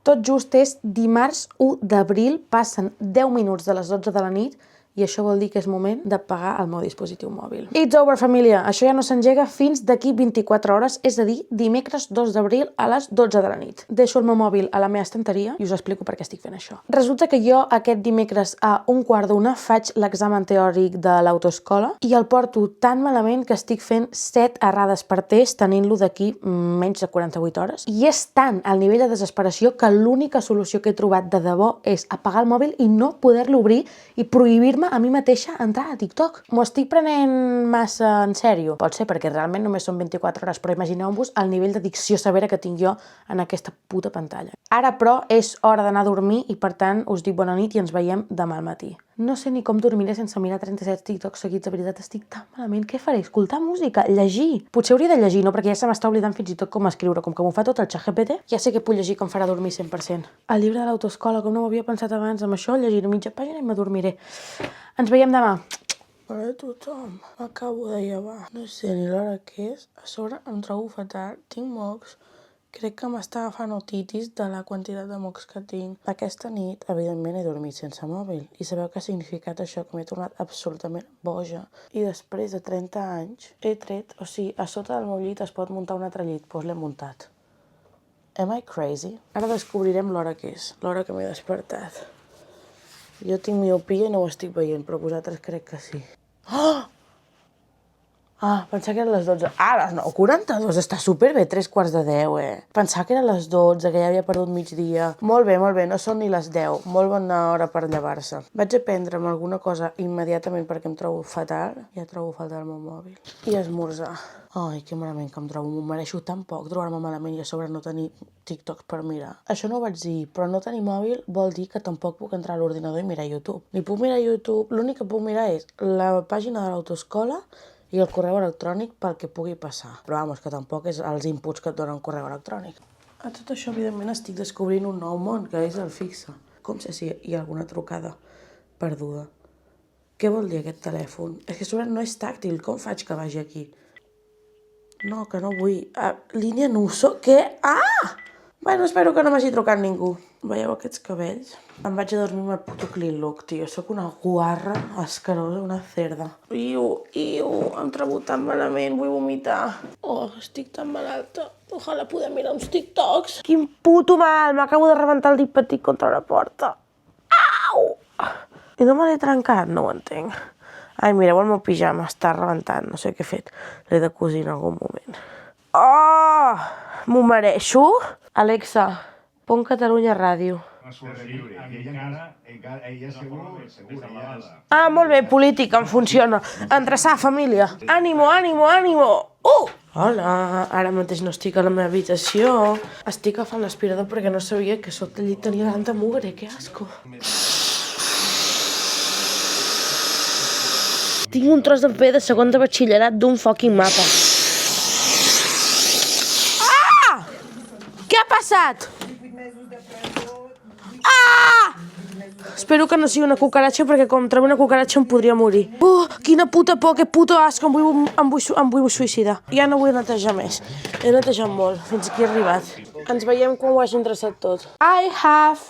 Tot just és dimarts 1 d'abril, passen 10 minuts de les 12 de la nit i això vol dir que és moment d'apagar el meu dispositiu mòbil. It's over, família! Això ja no s'engega fins d'aquí 24 hores, és a dir, dimecres 2 d'abril a les 12 de la nit. Deixo el meu mòbil a la meva estanteria i us explico per què estic fent això. Resulta que jo aquest dimecres a 1:15 faig l'examen teòric de l'autoescola i el porto tan malament que estic fent 7 errades per test, tenint-lo d'aquí menys de 48 hores. I és tant el nivell de desesperació que l'única solució que he trobat de debò és apagar el mòbil i no poder-lo obrir i prohibir-me a mi mateixa entrar a TikTok. M'ho estic prenent massa en sèrio? Pot ser, perquè realment només són 24 hores, però imagineu-vos el nivell d'addicció severa que tinc jo en aquesta puta pantalla. Ara, però, és hora d'anar a dormir i, per tant, us dic bona nit i ens veiem demà al matí. No sé ni com dormiré sense mirar 37 TikToks seguits, de veritat, estic tan malament. Què faré? Escoltar música? Llegir? Potser hauria de llegir, no? Perquè ja se m'està oblidant fins i tot com escriure, com que m'ho fa tot el ChatGPT, ja sé que puc llegir com farà dormir 100%. El llibre de l'autoescola, com no ho havia pensat abans, amb això llegiré mitja pàgina i m'adormiré. Ens veiem demà. Hola a tothom, m'acabo de llevar. No sé ni l'hora que és, a sobre em trobo fatal, tinc mocs. Crec que m'està agafant otitis de la quantitat de mocs que tinc. Aquesta nit, evidentment, he dormit sense mòbil. I sabeu què ha significat això? Que m'he tornat absolutament boja. I després de 30 anys he tret... O sigui, a sota del meu llit es pot muntar un altre llit. Doncs l'he muntat. Am I crazy? Ara descobrirem l'hora que és, l'hora que m'he despertat. Jo tinc miopia i no ho estic veient, però vosaltres crec que sí. Oh! Ah, pensava que eren les 12. Ah, les 9:42, està superbé, 9:45, Pensava que eren les 12, que ja havia perdut migdia. Molt bé, no són ni les 10. Molt bona hora per llevar-se. Vaig a prendre'm alguna cosa immediatament perquè em trobo fatal. Ja trobo falta el meu mòbil. I esmorzar. Ai, que malament que em trobo. M'ho mereixo tan poc trobar-me malament i a sobre no tenir TikToks per mirar. Això no ho vaig dir, però no tenir mòbil vol dir que tampoc puc entrar a l'ordinador i mirar YouTube. Ni puc mirar YouTube, l'únic que puc mirar és la pàgina de l'autoescola i el correu electrònic pel que pugui passar. Però vamos, que tampoc és els inputs que et dona un correu electrònic. A tot això, evidentment, estic descobrint un nou món, que és el fixe. Com sé si hi ha alguna trucada perduda. Què vol dir aquest telèfon? És que sobre no és tàctil, com faig que vagi aquí? No, que no vull. Línia Nuso? Què? Ah! Bueno, espero que no m'hagi trucat ningú. Veieu aquests cabells? Em vaig a dormir amb el puto clean look, tio. Soc una guarra escarosa, una cerda. Em trobo tan malament, vull vomitar. Oh, estic tan malalta. Ojalà podem mirar uns TikToks. Quin puto mal! M'acabo de rebentar el dit petit contra la porta. Au! I no me l'he trencat, no ho entenc. Ai, mireu el meu pijama, està rebentant, no sé què he fet. L'he de cosir en algun moment. Oh! M'ho mereixo? Alexa, pon Catalunya Ràdio. Ah, molt bé, política, em funciona. Endreçar, família. Ànimo, ànimo, ànimo. Hola, ara mateix no estic a la meva habitació. Estic agafant l'aspirador perquè no sabia que sota el llit tenia tanta mugre, que asco. Tinc un tros de paper de segon de batxillerat d'un fucking mapa. Ah! Què ha passat? Ah! Espero que no sigui una cucaratxa perquè com trobo una cucaratxa em podria morir. Quina puta por, que puto asco, em vull suïcidar. Ja no vull netejar més. He netejat molt, fins aquí he arribat. Ens veiem quan ho hagi endreçat tot. I have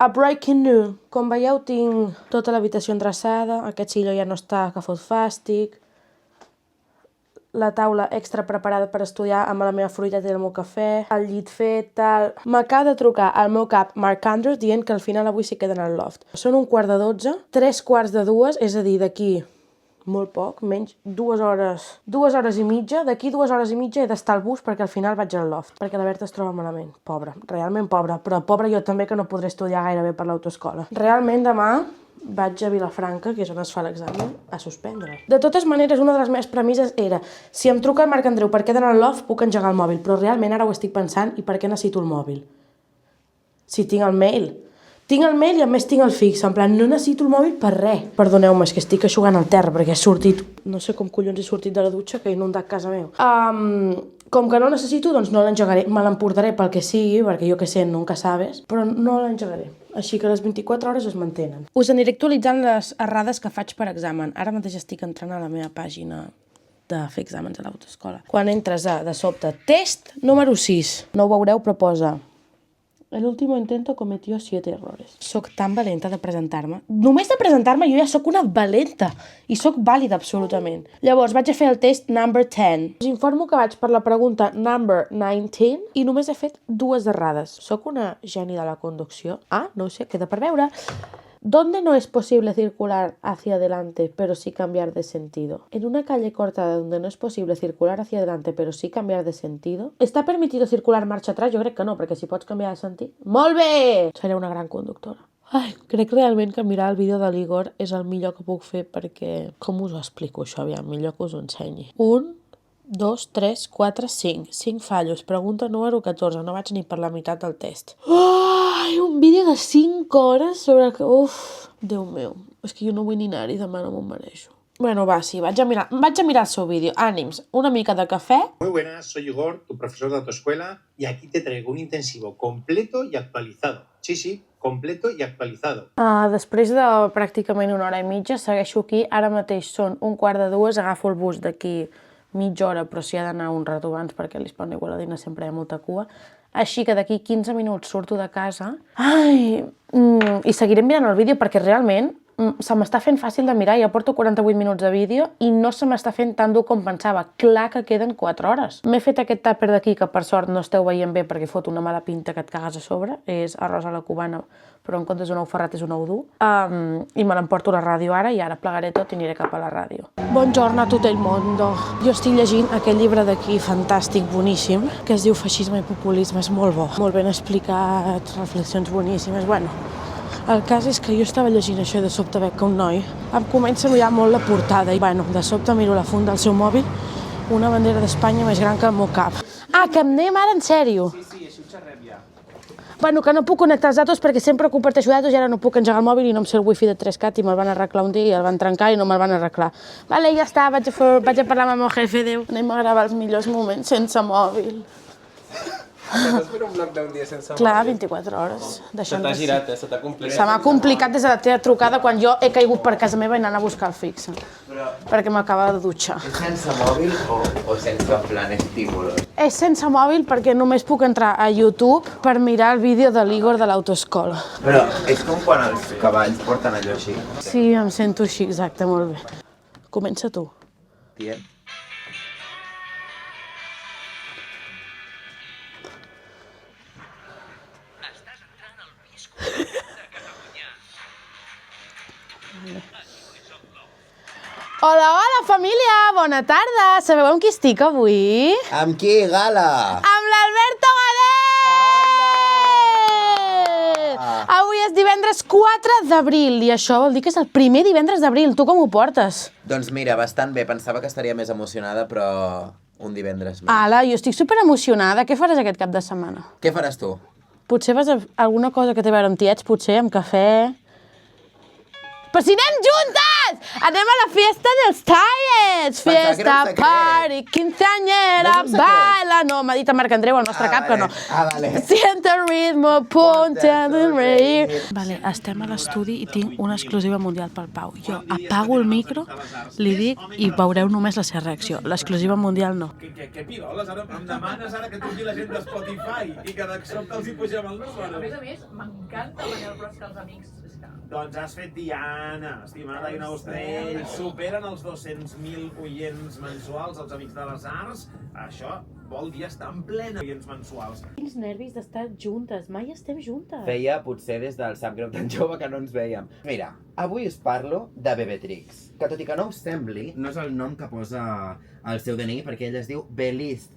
a breaking news. Com veieu, tinc tota l'habitació endreçada, aquest silló ja no està, que fot fàstic, la taula extra preparada per estudiar amb la meva fruiteta i el meu cafè, el llit fet, tal... M'acaba de trucar al meu cap Mark Andrews dient que al final avui s'hi queden al loft. Són 1:15, 3:45, és a dir, d'aquí molt poc, menys 2 hores, 2 hores i mitja. D'aquí 2 hores i mitja he d'estar al bus perquè al final vaig al loft, perquè la Berta es troba malament. Pobra, realment pobra, però pobra jo també que no podré estudiar gairebé per l'autoescola. Realment demà vaig a Vilafranca, que és on es fa l'examen, a suspendre. De totes maneres, una de les meves premisses era si em truca el Marc Andreu per què he d'anar al loft, puc engegar el mòbil, però realment ara ho estic pensant i per què necessito el mòbil? Si tinc el mail. Tinc el mail i a més tinc el fix, en plan, no necessito el mòbil per res. Perdoneu-me, és que estic eixugant al terra perquè he sortit, no sé com collons he sortit de la dutxa que he inundat casa meu. Com que no necessito, doncs no l'engegaré. Me l'emportaré pel que sigui, perquè jo que sé, nunca sabes, però no l'engegaré. Així que les 24 hores es mantenen. Us aniré actualitzant les errades que faig per examen. Ara mateix estic entrant a la meva pàgina de fer exàmens a l'autoescola. Quan entres de sobte, test número 6. No ho veureu, però posa El último intento cometió 7 errores. Soc tan valenta de presentar-me. Només de presentar-me jo ja soc una valenta. I soc vàlida, absolutament. Llavors, vaig a fer el test number 10. Us informo que vaig per la pregunta number 19 i només he fet 2 errades. Soc una geni de la conducció? Ah, no ho sé, queda per veure. ¿Dónde no es posible circular hacia adelante, pero sí cambiar de sentido? En una calle cortada donde no es posible circular hacia adelante, pero sí cambiar de sentido. ¿Está permitido circular marcha atrás? Jo crec que no, perquè si pots canviar de sentit... Molt bé! Seré una gran conductora. Ai, crec realment que mirar el vídeo de l'Igor és el millor que puc fer perquè... Com us ho explico, això? Aviam, millor que us ho ensenyi. 1, 2, 3, 4, 5. 5 fallos. Pregunta número 14. No vaig ni per la meitat del test. Ai, un vídeo de 5 hores sobre... Uf, Déu meu. És que jo no vull ni anar-hi, demà no m'ho mereixo. Bueno, va, sí, vaig a mirar el seu vídeo. Ànims, una mica de cafè. Muy buenas, soy Igor, tu profesor de autoescuela, y aquí te traigo un intensivo completo y actualizado. Sí, completo y actualizado. Després de pràcticament 1 hora i mitja, segueixo aquí. Ara mateix són 1:15, agafo el bus d'aquí mitja hora, però s'hi ha d'anar un rato abans perquè a l'Hispano Igualadina sempre hi ha molta cua. Així que d'aquí 15 minuts surto de casa. Ai, i seguiré mirant el vídeo perquè realment se m'està fent fàcil de mirar. Ja porto 48 minuts de vídeo i no se m'està fent tan dur com pensava. Clar que queden 4 hores. M'he fet aquest tàper d'aquí, que per sort no esteu veient bé perquè fot una mala pinta que et cagues a sobre. És arròs a la cubana, però en comptes d'un ou ferrat és un ou dur. I me l'emporto a la ràdio ara i ara plegaré tot i aniré cap a la ràdio. Buongiorno a tutto il mondo. Jo estic llegint aquest llibre d'aquí, fantàstic, boníssim, que es diu Feixisme i populisme. És molt bo, molt ben explicat, reflexions boníssimes. Bueno, el cas és que jo estava llegint això i de sobte veig que un noi em comença a mirar molt la portada i, bueno, de sobte miro la funda del seu mòbil, una bandera d'Espanya més gran que el meu cap. Ah, que em anem ara en sèrio? Sí, això ho xerrem ja. Bueno, que no puc connectar els datos perquè sempre comparteixo datos i ara no puc engegar el mòbil i no em sé el wifi de 3Cat i me'l van arreglar un dia i el van trencar i no me'l van arreglar. Vale, ja està, vaig a parlar amb el meu jefe, adéu. Anem a gravar els millors moments sense mòbil. Vas fer un bloc d'un dia sense mòbil? Clar, 24 hores. Se t'ha girat, se t'ha complicat. Se m'ha complicat des de la teva trucada quan jo he caigut per casa meva i anant a buscar el fixe. Perquè m'acaba de dutxar. És sense mòbil o sense plan estímulos? És sense mòbil perquè només puc entrar a YouTube per mirar el vídeo de l'Igor de l'autoescola. Però és com quan els cavalls porten allò així. Sí, em sento així, exacte, molt bé. Comença tu. Tiet. Hola, hola, família! Bona tarda! Sabeu amb qui estic avui? Amb qui, Gala? Amb l'Alberto Gadet! Avui és divendres 4 d'abril i això vol dir que és el primer divendres d'abril. Tu com ho portes? Doncs mira, bastant bé. Pensava que estaria més emocionada, però un divendres més. Ala, jo estic superemocionada. Què faràs aquest cap de setmana? Què faràs tu? Potser vas a alguna cosa que té a veure amb tiets, potser, amb cafè... Però si anem juntes! Anem a la fiesta dels tiets! Fiesta, party, quinceañera, baila... No, m'ha dit en Marc Andreu, el nostre cap, que no. Vale. Siente el ritmo, ponte a reír... Vale, estem a l'estudi i tinc una exclusiva mundial pel Pau. Jo apago el micro, li dic i veureu només la seva reacció. L'exclusiva mundial no. Què piroles? Ara em demanes ara que truqui la gent de Spotify i que de sobte els hi pugem el número. A més, m'encanta guanyar el Pros que els amics. Doncs has fet Diana, estimada Aina Ostrell. Superen els 200.000 oients mensuals, els Amics de les Arts. Això vol dir estar en plena oients mensuals. Quins nervis d'estar juntes, mai estem juntes. Feia potser des del sap greu tan jove que no ens vèiem. Mira, avui us parlo de Bebetrix, que tot i que no us sembli, no és el nom que posa al seu DNI, perquè ella es diu Belice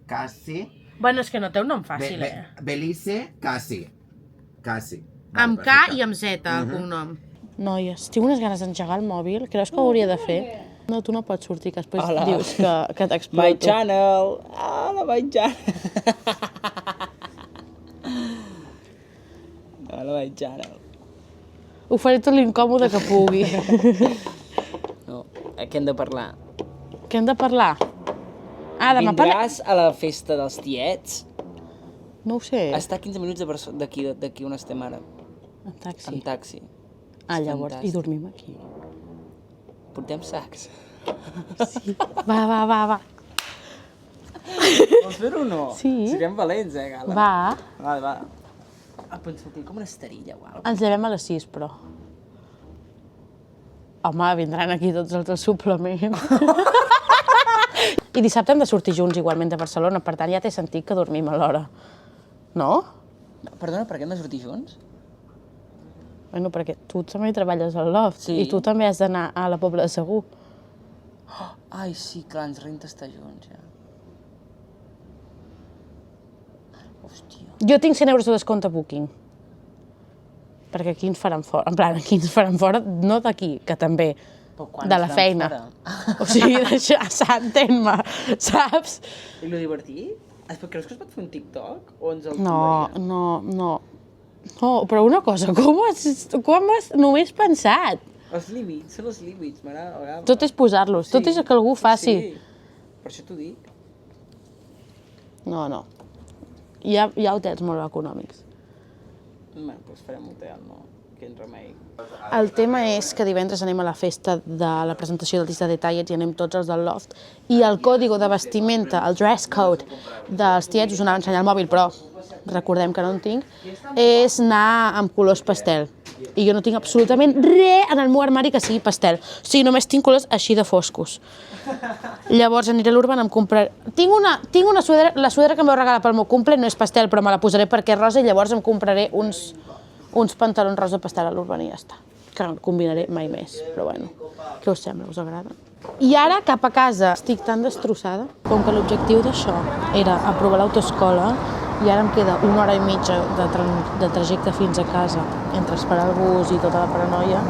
Cassi. Bueno, és que no té un nom fàcil, Belice Cassi. Cassi. Amb K i amb Z, el cognom. Noies, tinc unes ganes d'engegar el mòbil. Creus que ho hauria de fer? No, tu no pots sortir, que després dius que t'exploto. My channel! Hola, my channel! Hola, my channel. Ho faré tot l'incòmode que pugui. No, què hem de parlar? Què hem de parlar? Ah, demà parlem... Vindràs a la festa dels tiets? No ho sé. Està a 15 minuts d'aquí on estem ara. En taxi. En taxi. Ah, llavors, Fantàstic. i dormim aquí. Portem sacs. Sí. Va. Vols fer-ho o no? Sí. Siguem valents, Gala? Va. Vale, va. Penso que com una esterilla o alguna cosa. Ens llevem a les 6, però. Home, vindran aquí tots els del suplement. I dissabte hem de sortir junts igualment de Barcelona, per tant ja té sentit que dormim a l'hora. No? Perdona, per què hem de sortir junts? Bueno, perquè tu també treballes al loft Sí. i tu també has d'anar a la Pobla de Segur. Ai, sí, clar, ens renta estar junts, ja. Hòstia. Jo tinc 100 euros de descompte a Booking. Perquè aquí ens faran fora. En plan, aquí ens faran fora, no d'aquí, que també, Però quan de ens la faran feina. fora? O sigui, d'això, s'entén-me, saps? I lo divertit? Creus que es pot fer un TikTok? O ens el No, tombaria? no. No, però una cosa, com has només pensat? Els límits, són els límits, m'agrada. Tot és posar-los, tot és que algú faci. Sí, per això t'ho dic. No. Hi ha hotels molt econòmics. Bé, doncs farem hotel, no? Quin remei. El tema és que divendres anem a la festa de la presentació del disc de Detallets i anem tots els del loft. I el còdigo de vestimenta, el dress code dels tiets, us anava a ensenyar el mòbil, però recordem que no en tinc, és anar amb colors pastel. I jo no tinc absolutament res en el meu armari que sigui pastel. O sigui, només tinc colors així de foscos. Llavors aniré a l'Urban, em compraré... Tinc una sudadera, la sudadera que em vau regalar pel meu cumple no és pastel, però me la posaré perquè és rosa i llavors em compraré uns pantalons rosa pastel a l'Urban i ja està. Que no combinaré mai més, però bueno. Què us sembla? Us agrada? I ara, cap a casa, estic tan destrossada. Com que l'objectiu d'això era aprovar l'autoescola i ara em queda 1 hora i mitja de trajecte fins a casa entre esperar el bus i tota la paranoia,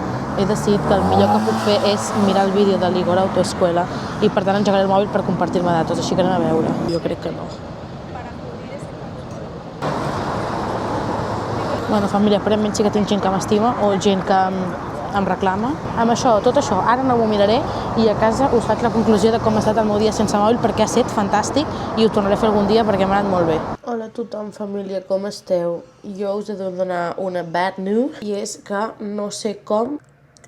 he decidit que el millor que puc fer és mirar el vídeo de l'Igor Autoescuela i per tant engegaré el mòbil per compartir-me datos, així que anem a veure. Jo crec que no. Bueno, família, aparentment sí que tinc gent que m'estima o gent que em reclama. Amb això, tot això, ara no m'ho miraré i a casa us faig la conclusió de com ha estat el meu dia sense mòbil perquè ha estat fantàstic i ho tornaré a fer algun dia perquè m'ha anat molt bé. Hola a tothom, família, com esteu? Jo us he de donar una bad news i és que no sé com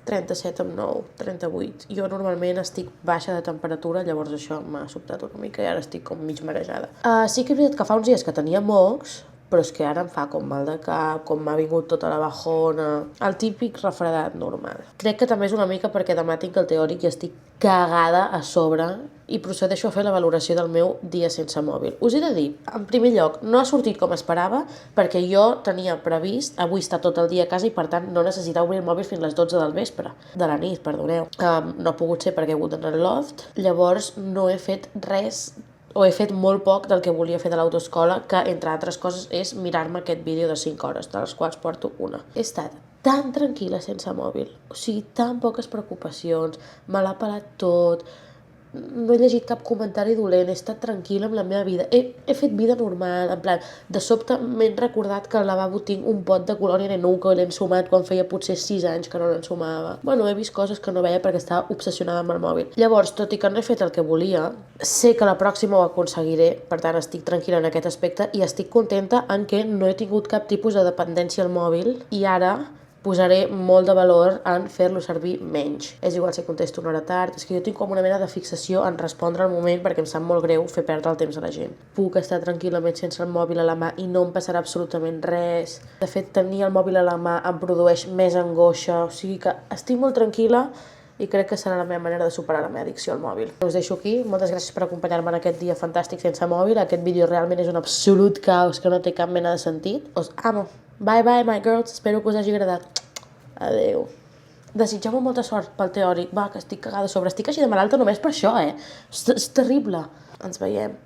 37 amb 9, 38. Jo normalment estic baixa de temperatura, llavors això m'ha sobtat una mica i ara estic com mig marejada. Sí que és veritat que fa uns dies que tenia mocs, però és que ara em fa com mal de cap, com m'ha vingut tota la bajona, el típic refredat normal. Crec que també és una mica perquè demà tinc el teòric i estic cagada a sobre i procedeixo a fer la valoració del meu dia sense mòbil. Us he de dir, en primer lloc, no ha sortit com esperava perquè jo tenia previst avui estar tot el dia a casa i per tant no necessitava obrir el mòbil fins a les 12 del vespre, de la nit, perdoneu. No ha pogut ser perquè he hagut d'anar al loft, llavors no he fet res o he fet molt poc del que volia fer de l'autoescola, que, entre altres coses, és mirar-me aquest vídeo de 5 hores, de les quals porto una. He estat tan tranquil·la sense mòbil, o sigui, tan poques preocupacions, me l'ha pelat tot, no he llegit cap comentari dolent, he estat tranquil·la amb la meva vida, he fet vida normal, en plan, de sobte m'he recordat que al lavabo tinc un pot de colònia N1 que l'he ensumat quan feia potser 6 anys que no l'ensumava. Bueno, he vist coses que no veia perquè estava obsessionada amb el mòbil. Llavors, tot i que no he fet el que volia, sé que la pròxima ho aconseguiré, per tant estic tranquil·la en aquest aspecte i estic contenta en què no he tingut cap tipus de dependència al mòbil i ara posaré molt de valor en fer-lo servir menys. És igual si contesto una hora tard, és que jo tinc com una mena de fixació en respondre al moment perquè em sap molt greu fer perdre el temps a la gent. Puc estar tranquil·lament sense el mòbil a la mà i no em passarà absolutament res. De fet, tenir el mòbil a la mà em produeix més angoixa, o sigui que estic molt tranquil·la i crec que serà la meva manera de superar la meva addicció al mòbil. Us deixo aquí, moltes gràcies per acompanyar-me en aquest dia fantàstic sense mòbil. Aquest vídeo realment és un absolut caos que no té cap mena de sentit. Us amo! Bye bye, my girls. Espero que us hagi agradat. Adeu. Desitgeu-me molta sort pel teòric. Va, que estic cagada a sobre. Estic així de malalta només per això, És terrible. Ens veiem.